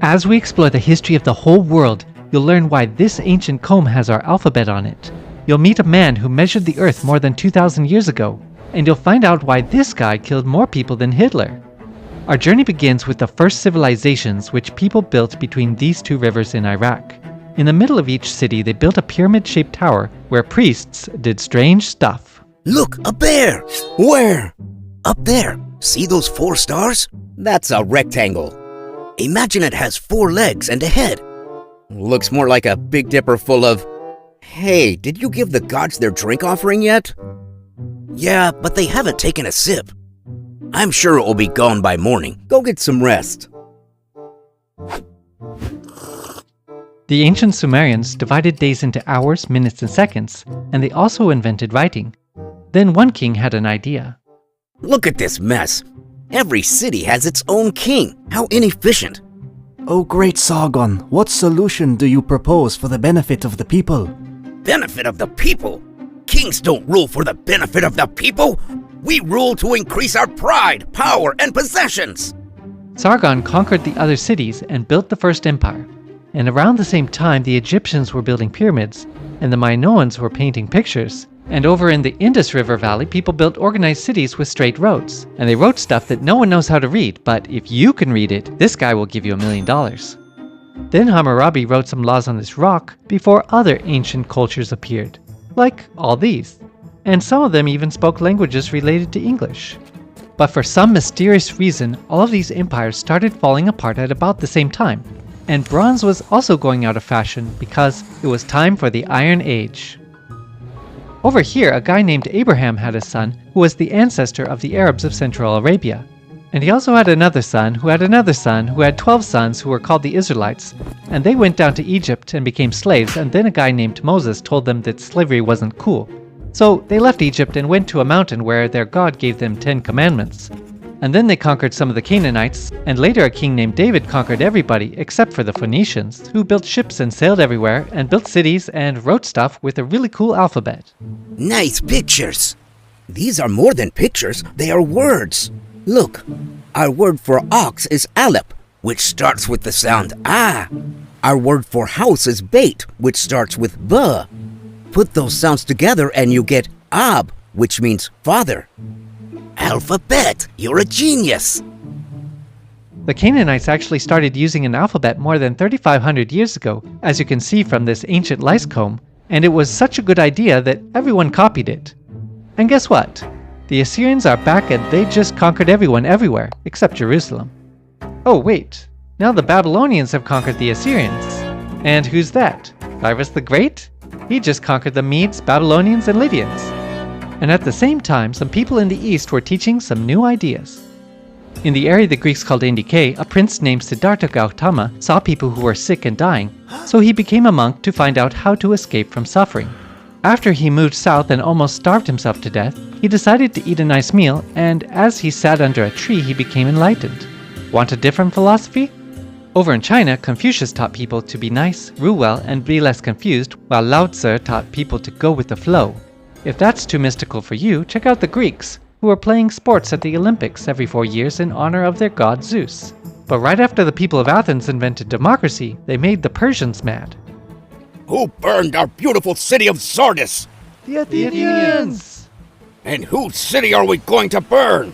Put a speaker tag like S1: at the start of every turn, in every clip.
S1: As we explore the history of the whole world, you'll learn why this ancient comb has our alphabet on it. You'll meet a man who measured the Earth more than 2,000 years ago, and you'll find out why this guy killed more people than Hitler. Our journey begins with the first civilizations which people built between these two rivers in Iraq. In the middle of each city, they built a pyramid-shaped tower where priests did strange stuff.
S2: Look, up there! Where? Up there. See those 4 stars? That's a rectangle. Imagine it has 4 legs and a head. Looks more like a Big Dipper full of... Hey, did you give the gods their drink offering yet? Yeah, but they haven't taken a sip. I'm sure it will be gone by morning. Go get some rest.
S1: The ancient Sumerians divided days into hours, minutes, and seconds, and they also invented writing. Then one king had an idea.
S2: Look at this mess. Every city has its own king. How inefficient.
S3: Oh great Sargon, what solution do you propose for the benefit of the people?
S2: Benefit of the people? Kings don't rule for the benefit of the people. We rule to increase our pride, power, and possessions.
S1: Sargon conquered the other cities and built the first empire. And around the same time, the Egyptians were building pyramids, and the Minoans were painting pictures. And over in the Indus River Valley, people built organized cities with straight roads. And they wrote stuff that no one knows how to read, but if you can read it, this guy will give you $1 million. Then Hammurabi wrote some laws on this rock before other ancient cultures appeared, like all these. And some of them even spoke languages related to English. But for some mysterious reason, all of these empires started falling apart at about the same time. And bronze was also going out of fashion because it was time for the Iron Age. Over here, a guy named Abraham had a son who was the ancestor of the Arabs of Central Arabia. And he also had another son who had another son who had 12 sons who were called the Israelites. And they went down to Egypt and became slaves, and then a guy named Moses told them that slavery wasn't cool. So they left Egypt and went to a mountain where their God gave them 10 commandments. And then they conquered some of the Canaanites, and later a king named David conquered everybody except for the Phoenicians, who built ships and sailed everywhere, and built cities and wrote stuff with a really cool alphabet.
S2: Nice pictures. These are more than pictures, they are words. Look, our word for ox is Aleph, which starts with the sound ah. Our word for house is bait, which starts with b. Put those sounds together and you get ab, which means father. Alphabet, you're a genius.
S1: The Canaanites actually started using an alphabet more than 3,500 years ago, as you can see from this ancient lice comb, and it was such a good idea that everyone copied it. And guess what? The Assyrians are back and they just conquered everyone everywhere, except Jerusalem. Oh wait, now the Babylonians have conquered the Assyrians. And who's that? Cyrus the Great? He just conquered the Medes, Babylonians, and Lydians. And at the same time, some people in the east were teaching some new ideas. In the area the Greeks called Indike, a prince named Siddhartha Gautama saw people who were sick and dying, so he became a monk to find out how to escape from suffering. After he moved south and almost starved himself to death, he decided to eat a nice meal, and as he sat under a tree, he became enlightened. Want a different philosophy? Over in China, Confucius taught people to be nice, rule well, and be less confused, while Lao Tzu taught people to go with the flow. If that's too mystical for you, check out the Greeks, who are playing sports at the Olympics every 4 years in honor of their god Zeus. But right after the people of Athens invented democracy, they made the Persians mad.
S2: Who burned our beautiful city of Sardis?
S1: The Athenians!
S2: And whose city are we going to burn?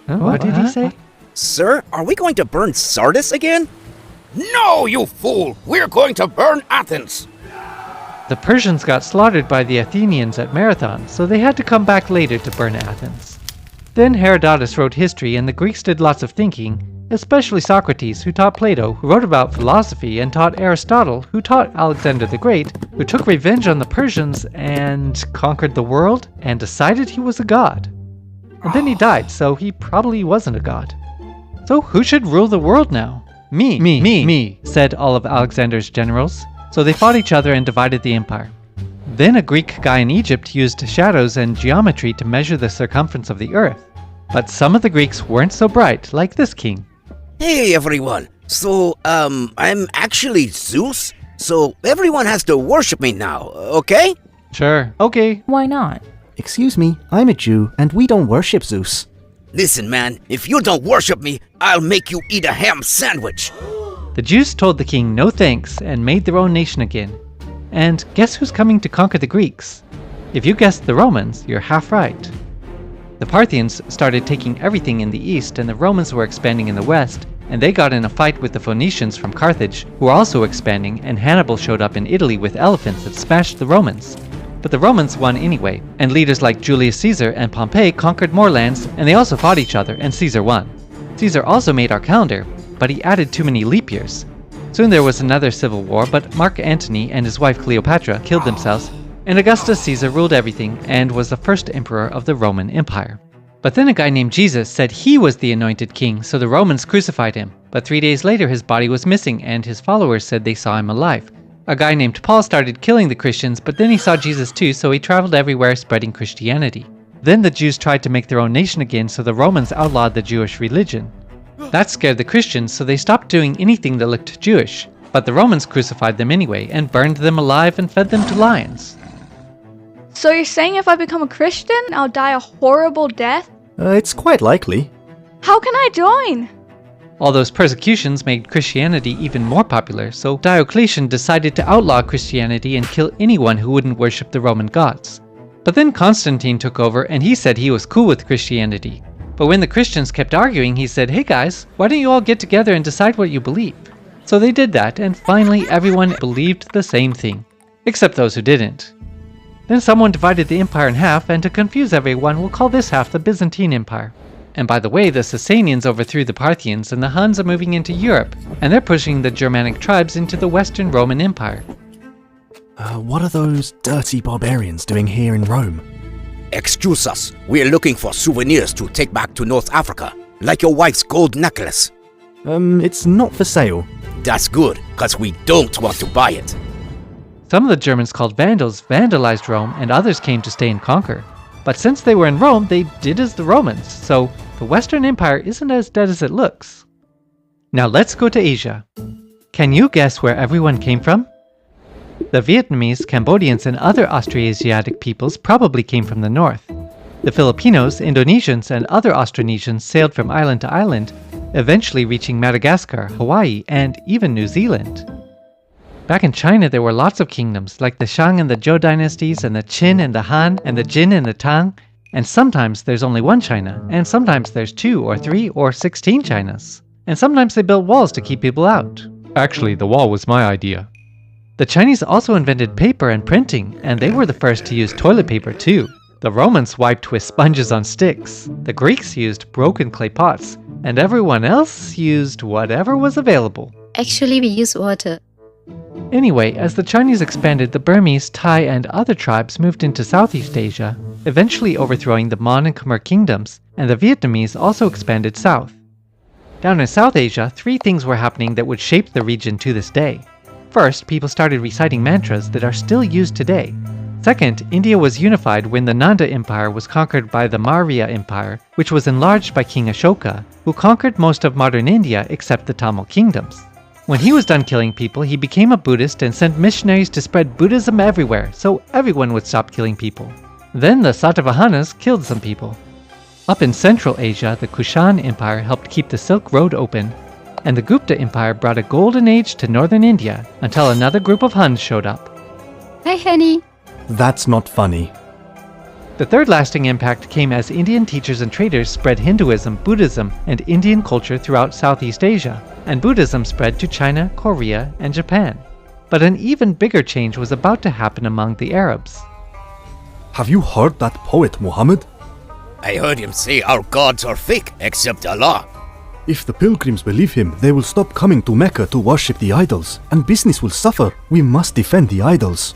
S1: What did he say?
S2: Sir, are we going to burn Sardis again? No, you fool! We're going to burn Athens!
S1: The Persians got slaughtered by the Athenians at Marathon, so they had to come back later to burn Athens. Then Herodotus wrote history, and the Greeks did lots of thinking, especially Socrates, who taught Plato, who wrote about philosophy, and taught Aristotle, who taught Alexander the Great, who took revenge on the Persians and conquered the world and decided he was a god. And then he died, so he probably wasn't a god. So who should rule the world now? Me, said all of Alexander's generals. So they fought each other and divided the empire. Then a Greek guy in Egypt used shadows and geometry to measure the circumference of the earth. But some of the Greeks weren't so bright, like this king.
S2: Hey everyone, so I'm actually Zeus, so everyone has to worship me now, okay?
S1: Sure, okay.
S4: Why not?
S3: Excuse me, I'm a Jew and we don't worship Zeus.
S2: Listen man, if you don't worship me, I'll make you eat a ham sandwich.
S1: The Jews told the king no thanks and made their own nation again. And guess who's coming to conquer the Greeks? If you guessed the Romans, you're half right. The Parthians started taking everything in the east, and the Romans were expanding in the west, and they got in a fight with the Phoenicians from Carthage, who were also expanding, and Hannibal showed up in Italy with elephants that smashed the Romans. But the Romans won anyway, and leaders like Julius Caesar and Pompey conquered more lands, and they also fought each other, and Caesar won. Caesar also made our calendar, but he added too many leap years. Soon there was another civil war, but Mark Antony and his wife Cleopatra killed themselves, and Augustus Caesar ruled everything and was the first emperor of the Roman Empire. But then a guy named Jesus said he was the anointed king, so the Romans crucified him. But 3 days later his body was missing, and his followers said they saw him alive. A guy named Paul started killing the Christians, but then he saw Jesus too, so he traveled everywhere spreading Christianity. Then the Jews tried to make their own nation again, so the Romans outlawed the Jewish religion. That scared the Christians, so they stopped doing anything that looked Jewish. But the Romans crucified them anyway, and burned them alive and fed them to lions.
S4: So you're saying if I become a Christian, I'll die a horrible death?
S3: It's quite likely.
S4: How can I join?
S1: All those persecutions made Christianity even more popular, so Diocletian decided to outlaw Christianity and kill anyone who wouldn't worship the Roman gods. But then Constantine took over, and he said he was cool with Christianity. But when the Christians kept arguing, he said, "Hey guys, why don't you all get together and decide what you believe?" So they did that, and finally everyone believed the same thing, except those who didn't. Then someone divided the empire in half, and to confuse everyone, we'll call this half the Byzantine Empire. And by the way, the Sasanians overthrew the Parthians, and the Huns are moving into Europe, and they're pushing the Germanic tribes into the Western Roman Empire.
S3: What are those dirty barbarians doing here in Rome?
S2: Excuse us, we're looking for souvenirs to take back to North Africa, like your wife's gold necklace.
S3: It's not for sale.
S2: That's good, cause we don't want to buy it.
S1: Some of the Germans called Vandals vandalized Rome, and others came to stay and conquer. But since they were in Rome, they did as the Romans, so the Western Empire isn't as dead as it looks. Now let's go to Asia. Can you guess where everyone came from? The Vietnamese, Cambodians, and other Austroasiatic peoples probably came from the north. The Filipinos, Indonesians, and other Austronesians sailed from island to island, eventually reaching Madagascar, Hawaii, and even New Zealand. Back in China, there were lots of kingdoms, like the Shang and the Zhou dynasties, and the Qin and the Han, and the Jin and the Tang. And sometimes there's only one China, and sometimes there's 2 or 3 or 16 Chinas. And sometimes they built walls to keep people out. Actually, the wall was my idea. The Chinese also invented paper and printing, and they were the first to use toilet paper too. The Romans wiped with sponges on sticks, the Greeks used broken clay pots, and everyone else used whatever was available.
S5: Actually, we use water.
S1: Anyway, as the Chinese expanded, the Burmese, Thai, and other tribes moved into Southeast Asia, eventually overthrowing the Mon and Khmer kingdoms, and the Vietnamese also expanded south. Down in South Asia, 3 things were happening that would shape the region to this day. First, people started reciting mantras that are still used today. Second, India was unified when the Nanda Empire was conquered by the Maurya Empire, which was enlarged by King Ashoka, who conquered most of modern India except the Tamil kingdoms. When he was done killing people, he became a Buddhist and sent missionaries to spread Buddhism everywhere, so everyone would stop killing people. Then the Satavahanas killed some people. Up in Central Asia, the Kushan Empire helped keep the Silk Road open, and the Gupta Empire brought a golden age to northern India until another group of Huns showed up.
S5: Hi, honey.
S3: That's not funny.
S1: The third lasting impact came as Indian teachers and traders spread Hinduism, Buddhism, and Indian culture throughout Southeast Asia, and Buddhism spread to China, Korea, and Japan. But an even bigger change was about to happen among the Arabs.
S3: Have you heard that poet Muhammad?
S2: I heard him say our gods are fake, except Allah.
S3: If the pilgrims believe him, they will stop coming to Mecca to worship the idols, and business will suffer. We must defend the idols.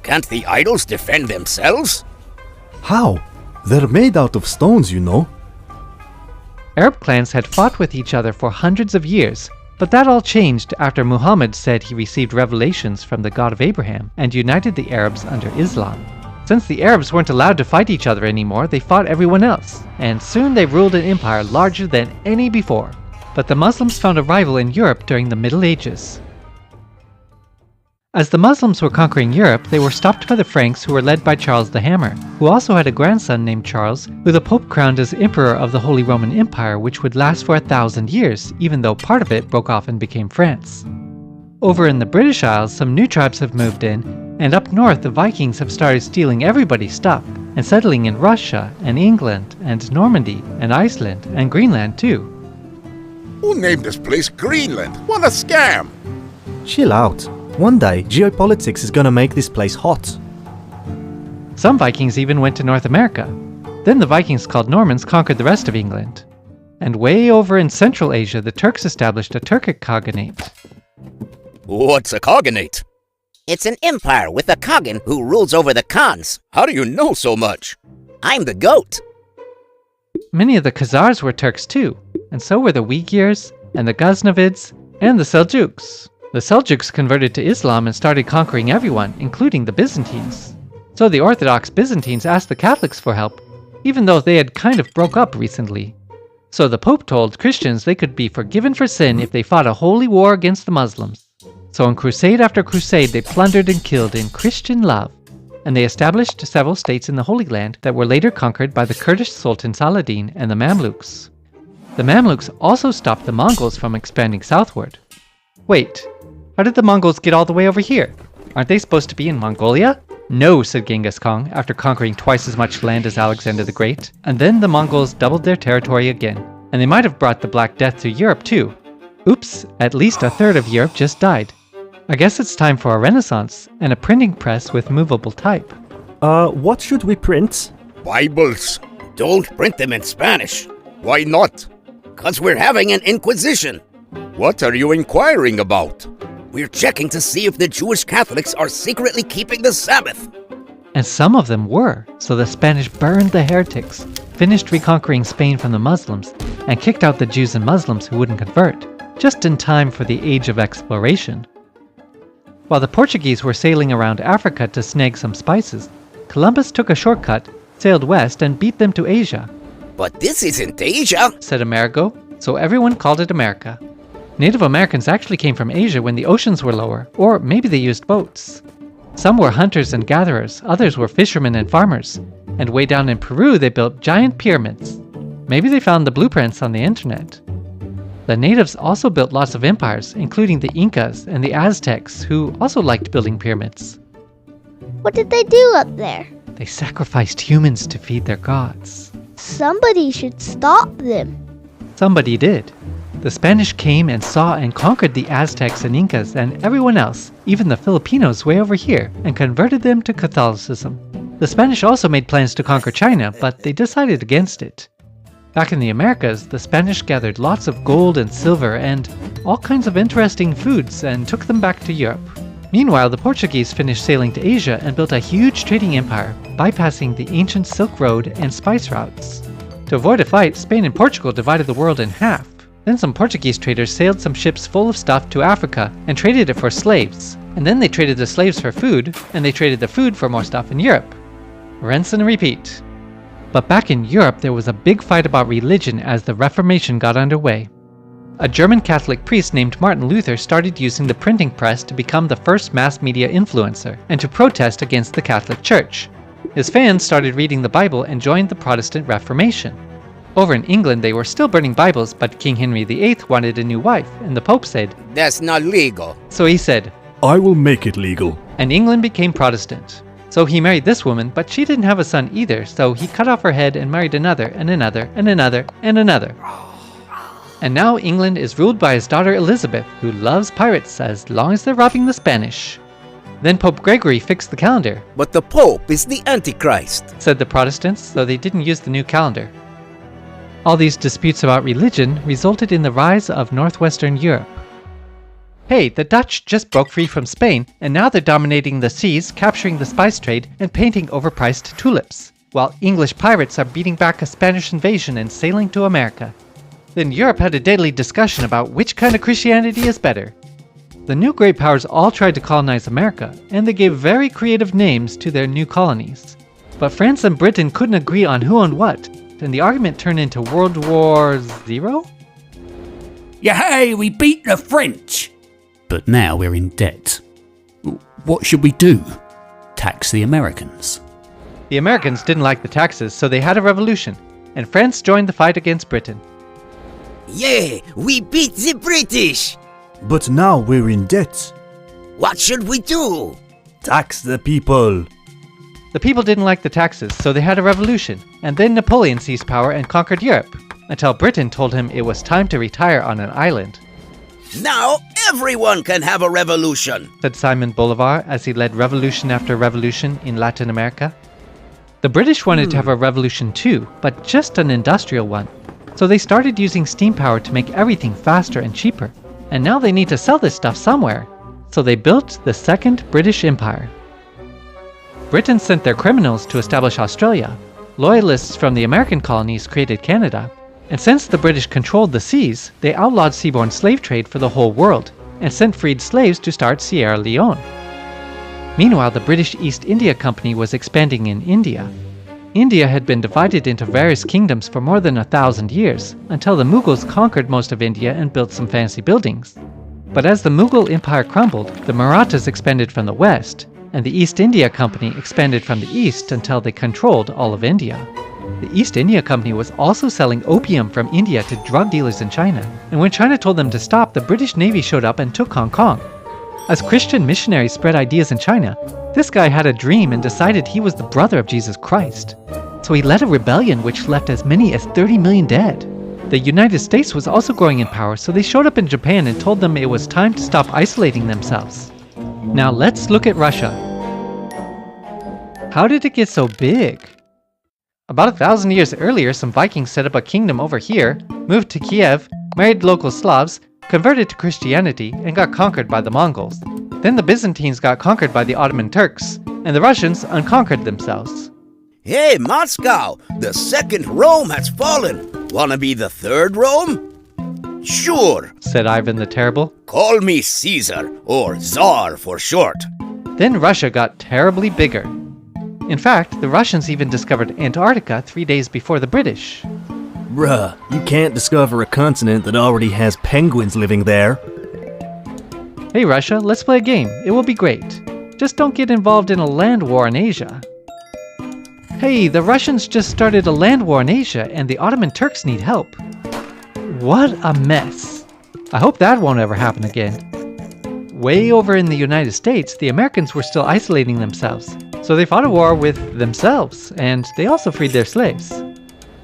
S2: Can't the idols defend themselves?
S3: How? They're made out of stones, you know.
S1: Arab clans had fought with each other for hundreds of years, but that all changed after Muhammad said he received revelations from the God of Abraham and united the Arabs under Islam. Since the Arabs weren't allowed to fight each other anymore, they fought everyone else, and soon they ruled an empire larger than any before. But the Muslims found a rival in Europe during the Middle Ages. As the Muslims were conquering Europe, they were stopped by the Franks, who were led by Charles the Hammer, who also had a grandson named Charles, who the Pope crowned as Emperor of the Holy Roman Empire, which would last for 1,000 years, even though part of it broke off and became France. Over in the British Isles, some new tribes have moved in, and up north the Vikings have started stealing everybody's stuff, and settling in Russia, and England, and Normandy, and Iceland, and Greenland too.
S6: Who named this place Greenland? What a scam!
S3: Chill out. One day, geopolitics is gonna make this place hot.
S1: Some Vikings even went to North America. Then the Vikings called Normans conquered the rest of England. And way over in Central Asia, the Turks established a Turkic Khaganate.
S2: What's a Khaganate? It's an empire with a Khagan who rules over the Khans. How do you know so much? I'm the goat.
S1: Many of the Khazars were Turks too, and so were the Uyghurs, and the Ghaznavids, and the Seljuks. The Seljuks converted to Islam and started conquering everyone, including the Byzantines. So the Orthodox Byzantines asked the Catholics for help, even though they had kind of broke up recently. So the Pope told Christians they could be forgiven for sin if they fought a holy war against the Muslims. So in crusade after crusade they plundered and killed in Christian love, and they established several states in the Holy Land that were later conquered by the Kurdish Sultan Saladin and the Mamluks. The Mamluks also stopped the Mongols from expanding southward. Wait, how did the Mongols get all the way over here? Aren't they supposed to be in Mongolia? No, said Genghis Khan after conquering twice as much land as Alexander the Great. And then the Mongols doubled their territory again, and they might have brought the Black Death to Europe too. Oops, at least a third of Europe just died. I guess it's time for a renaissance, and a printing press with movable type.
S3: What should we print?
S6: Bibles.
S2: Don't print them in Spanish.
S6: Why not?
S2: 'Cause we're having an inquisition.
S6: What are you inquiring about?
S2: We're checking to see if the Jewish Catholics are secretly keeping the Sabbath.
S1: And some of them were, so the Spanish burned the heretics, finished reconquering Spain from the Muslims, and kicked out the Jews and Muslims who wouldn't convert, just in time for the Age of Exploration. While the Portuguese were sailing around Africa to snag some spices, Columbus took a shortcut, sailed west, and beat them to Asia.
S2: But this isn't Asia,
S1: said Amerigo, so everyone called it America. Native Americans actually came from Asia when the oceans were lower, or maybe they used boats. Some were hunters and gatherers, others were fishermen and farmers, and way down in Peru they built giant pyramids. Maybe they found the blueprints on the internet. The natives also built lots of empires, including the Incas and the Aztecs, who also liked building pyramids.
S7: What did they do up there?
S1: They sacrificed humans to feed their gods.
S7: Somebody should stop them.
S1: Somebody did. The Spanish came and saw and conquered the Aztecs and Incas and everyone else, even the Filipinos way over here, and converted them to Catholicism. The Spanish also made plans to conquer China, but they decided against it. Back in the Americas, the Spanish gathered lots of gold and silver and all kinds of interesting foods and took them back to Europe. Meanwhile, the Portuguese finished sailing to Asia and built a huge trading empire, bypassing the ancient Silk Road and spice routes. To avoid a fight, Spain and Portugal divided the world in half. Then some Portuguese traders sailed some ships full of stuff to Africa and traded it for slaves. And then they traded the slaves for food, and they traded the food for more stuff in Europe. Rinse and repeat. But back in Europe, there was a big fight about religion as the Reformation got underway. A German Catholic priest named Martin Luther started using the printing press to become the first mass media influencer and to protest against the Catholic Church. His fans started reading the Bible and joined the Protestant Reformation. Over in England, they were still burning Bibles, but King Henry VIII wanted a new wife, and the Pope said,
S2: That's not legal.
S1: So he said,
S3: I will make it legal.
S1: And England became Protestant. So he married this woman, but she didn't have a son either, so he cut off her head and married another, and another, and another, and another. And now England is ruled by his daughter Elizabeth, who loves pirates as long as they're robbing the Spanish. Then Pope Gregory fixed the calendar.
S2: But the Pope is the Antichrist,
S1: said the Protestants, so they didn't use the new calendar. All these disputes about religion resulted in the rise of Northwestern Europe. Hey, the Dutch just broke free from Spain, and now they're dominating the seas, capturing the spice trade, and painting overpriced tulips, while English pirates are beating back a Spanish invasion and sailing to America. Then Europe had a deadly discussion about which kind of Christianity is better. The new great powers all tried to colonize America, and they gave very creative names to their new colonies. But France and Britain couldn't agree on who owned what, and the argument turned into World War Zero?
S8: Yay, we beat the French! But now we're in debt. What should we do? Tax the Americans?
S1: The Americans didn't like the taxes, so they had a revolution, and France joined the fight against Britain.
S2: Yeah, we beat the British.
S3: But now we're in debt.
S2: What should we do?
S3: Tax the people.
S1: The people didn't like the taxes, so they had a revolution, and then Napoleon seized power and conquered Europe, until Britain told him it was time to retire on an island.
S2: Now everyone can have a revolution,
S1: Said Simon Bolivar as he led revolution after revolution in Latin America. The British wanted to have a revolution too, but just an industrial one. So they started using steam power to make everything faster and cheaper. And now they need to sell this stuff somewhere. So they built the Second British Empire. Britain sent their criminals to establish Australia. Loyalists from the American colonies created Canada. And since the British controlled the seas, they outlawed seaborne slave trade for the whole world and sent freed slaves to start Sierra Leone. Meanwhile, the British East India Company was expanding in India. India had been divided into various kingdoms for more than 1,000 years, until the Mughals conquered most of India and built some fancy buildings. But as the Mughal Empire crumbled, the Marathas expanded from the west, and the East India Company expanded from the east until they controlled all of India. The East India Company was also selling opium from India to drug dealers in China, and when China told them to stop, the British Navy showed up and took Hong Kong. As Christian missionaries spread ideas in China, this guy had a dream and decided he was the brother of Jesus Christ. So he led a rebellion which left as many as 30 million dead. The United States was also growing in power, so they showed up in Japan and told them it was time to stop isolating themselves. Now let's look at Russia. How did it get so big? About 1,000 years earlier, some Vikings set up a kingdom over here, moved to Kiev, married local Slavs, converted to Christianity, and got conquered by the Mongols. Then the Byzantines got conquered by the Ottoman Turks, and the Russians unconquered themselves.
S2: Hey, Moscow, the second Rome has fallen. Wanna be the third Rome? Sure,
S1: Said Ivan the Terrible.
S2: call me Caesar, or Tsar for short.
S1: Then Russia got terribly bigger. In fact, the Russians even discovered Antarctica 3 days before the British.
S3: Bruh, you can't discover a continent that already has penguins living there.
S1: Hey Russia, let's play a game. It will be great. Just don't get involved in a land war in Asia. Hey, the Russians just started a land war in Asia and the Ottoman Turks need help. What a mess. I hope that won't ever happen again. Way over in the United States, the Americans were still isolating themselves. So they fought a war with themselves, and they also freed their slaves.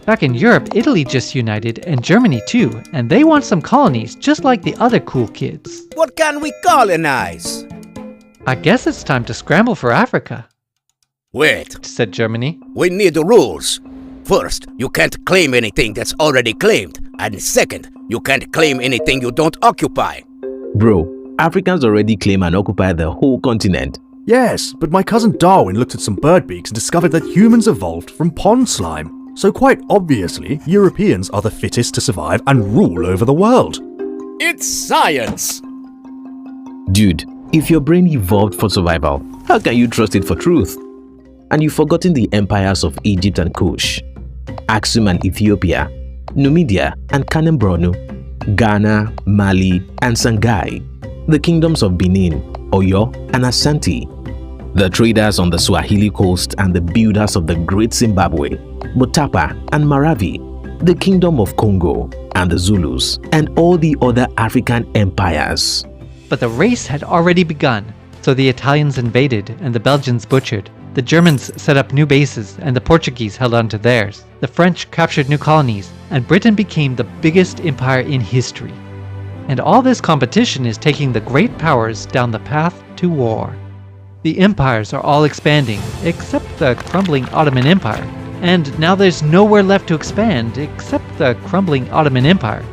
S1: Back in Europe, Italy just united, and Germany too, and they want some colonies just like the other cool kids.
S2: What can we colonize?
S1: I guess it's time to scramble for Africa,
S2: Wait,
S1: said Germany.
S2: we need rules. First, you can't claim anything that's already claimed. And second, you can't claim anything you don't occupy.
S9: Bro, Africans already claim and occupy the whole continent.
S3: Yes, but my cousin Darwin looked at some bird beaks and discovered that humans evolved from pond slime. So quite obviously, Europeans are the fittest to survive and rule over the world.
S6: It's science.
S9: Dude, if your brain evolved for survival, how can you trust it for truth? And you've forgotten the empires of Egypt and Kush, Aksum and Ethiopia, Numidia and Kanem Borno, Ghana, Mali and Sangai, the kingdoms of Benin, Oyo and Ashanti, the traders on the Swahili coast and the builders of the Great Zimbabwe, Mutapa and Maravi, the Kingdom of Congo and the Zulus, and all the other African empires.
S1: But the race had already begun, so the Italians invaded and the Belgians butchered. The Germans set up new bases and the Portuguese held on to theirs. The French captured new colonies, and Britain became the biggest empire in history. And all this competition is taking the great powers down the path to war. The empires are all expanding, except the crumbling Ottoman Empire. And now there's nowhere left to expand except the crumbling Ottoman Empire.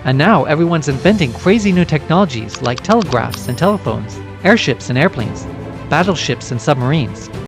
S1: And now everyone's inventing crazy new technologies like telegraphs and telephones, airships and airplanes, battleships and submarines.